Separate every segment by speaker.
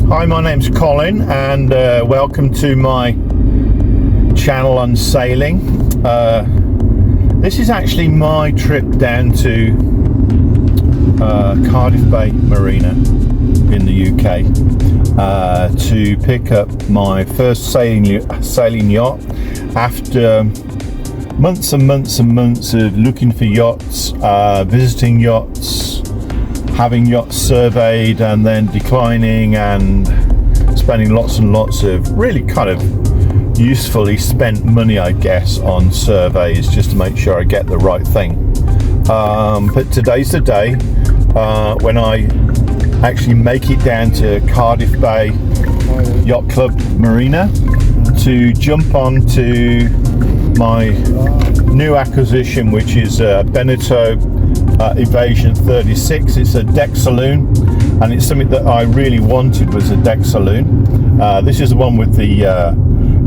Speaker 1: Hi, my name's Colin, and welcome to my channel on sailing. This is actually my trip down to Cardiff Bay Marina in the UK to pick up my first sailing yacht after months and months and months of looking for yachts, visiting yachts, having yachts surveyed and then declining, and spending lots and lots of really kind of usefully spent money, I guess, on surveys just to make sure I get the right thing. But today's the day when I actually make it down to Cardiff Bay Yacht Club Marina to jump onto my new acquisition, which is Beneteau Evasion 36. It's a deck saloon, and it's something that I really wanted, was a deck saloon. This is the one with the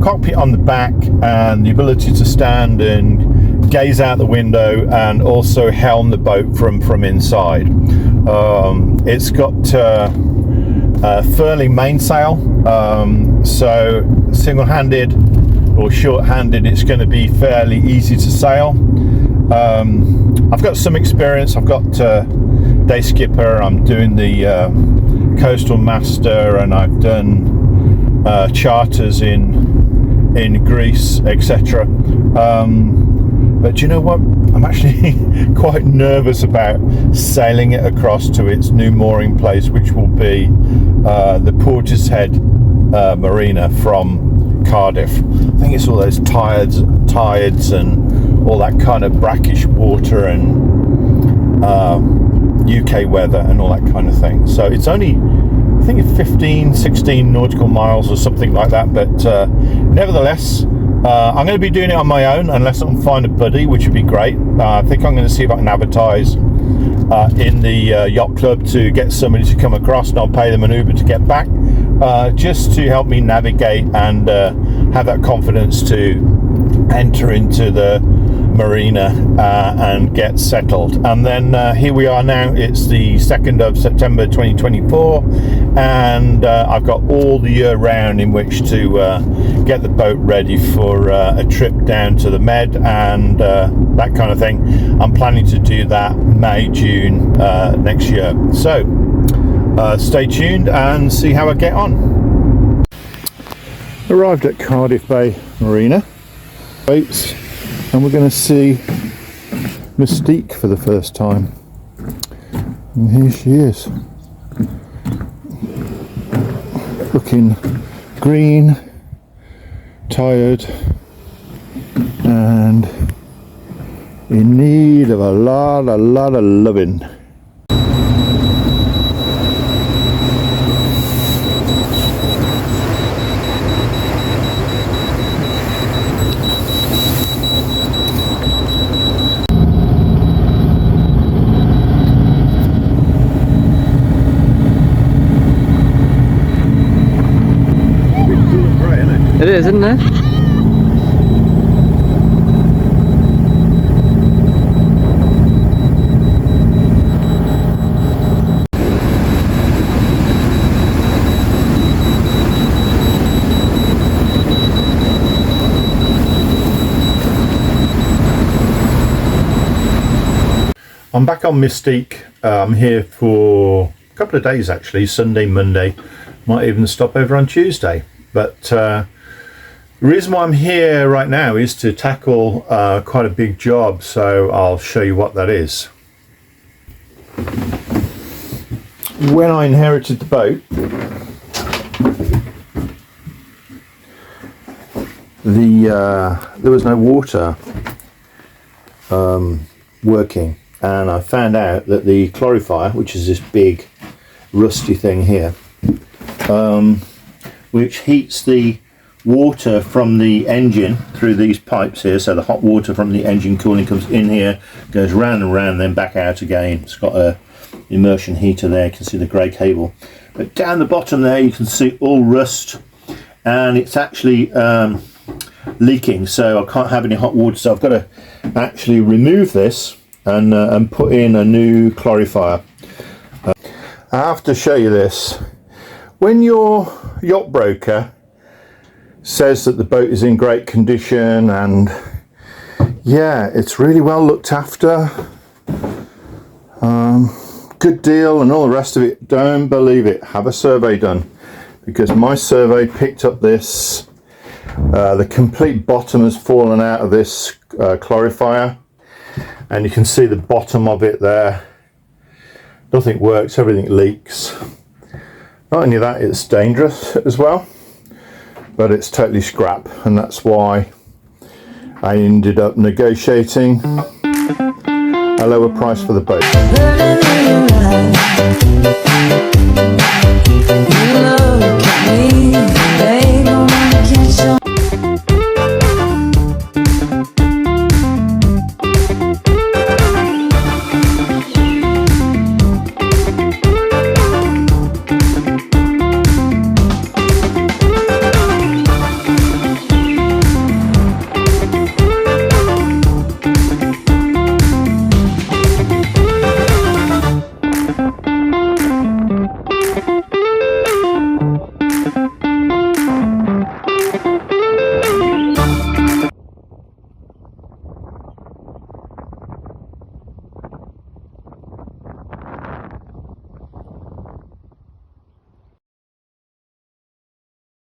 Speaker 1: cockpit on the back and the ability to stand and gaze out the window and also helm the boat from inside. It's got furling mainsail, so single-handed or short-handed it's going to be fairly easy to sail. I've got some experience. I've got day skipper, I'm doing the coastal master, and I've done charters in Greece, etc. But you know what, I'm actually quite nervous about sailing it across to its new mooring place, which will be the Portishead Marina from Cardiff. I think it's all those tides and all that kind of brackish water and UK weather and all that kind of thing. So it's only, I think it's 16 nautical miles or something like that, but nevertheless, I'm going to be doing it on my own unless I can find a buddy, which would be great. I think I'm going to see if I can advertise in the yacht club to get somebody to come across, and I'll pay them an Uber to get back, just to help me navigate and have that confidence to enter into the marina and get settled. And then here we are now. It's the 2nd of September 2024, and I've got all the year round in which to get the boat ready for a trip down to the Med and that kind of thing. I'm planning to do that May, June next year. So stay tuned and see how I get on. Arrived at Cardiff Bay Marina boats, and we're going to see Mystique for the first time. And here she is, looking green, tired, and in need of a lot of loving.
Speaker 2: It is, isn't it?
Speaker 1: I'm back on Mystique. I'm here for a couple of days actually, Sunday, Monday, might even stop over on Tuesday. But the reason why I'm here right now is to tackle quite a big job, so I'll show you what that is. When I inherited the boat, there was no water working, and I found out that the clalorifier, which is this big rusty thing here, which heats the water from the engine through these pipes here, so the hot water from the engine cooling comes in here, goes round and round, then back out again. It's got a immersion heater there, you can see the grey cable, but down the bottom there you can see all rust, and it's actually leaking, so I can't have any hot water, so I've got to actually remove this and put in a new clalorifier. I have to show you this. When your yacht broker says that the boat is in great condition and yeah, it's really well looked after, good deal and all the rest of it, don't believe it. Have a survey done, because my survey picked up this. The complete bottom has fallen out of this clalorifier, and you can see the bottom of it there. Nothing works, everything leaks. Not only that, it's dangerous as well, but it's totally scrap, and that's why I ended up negotiating a lower price for the boat.
Speaker 2: You look at me, baby.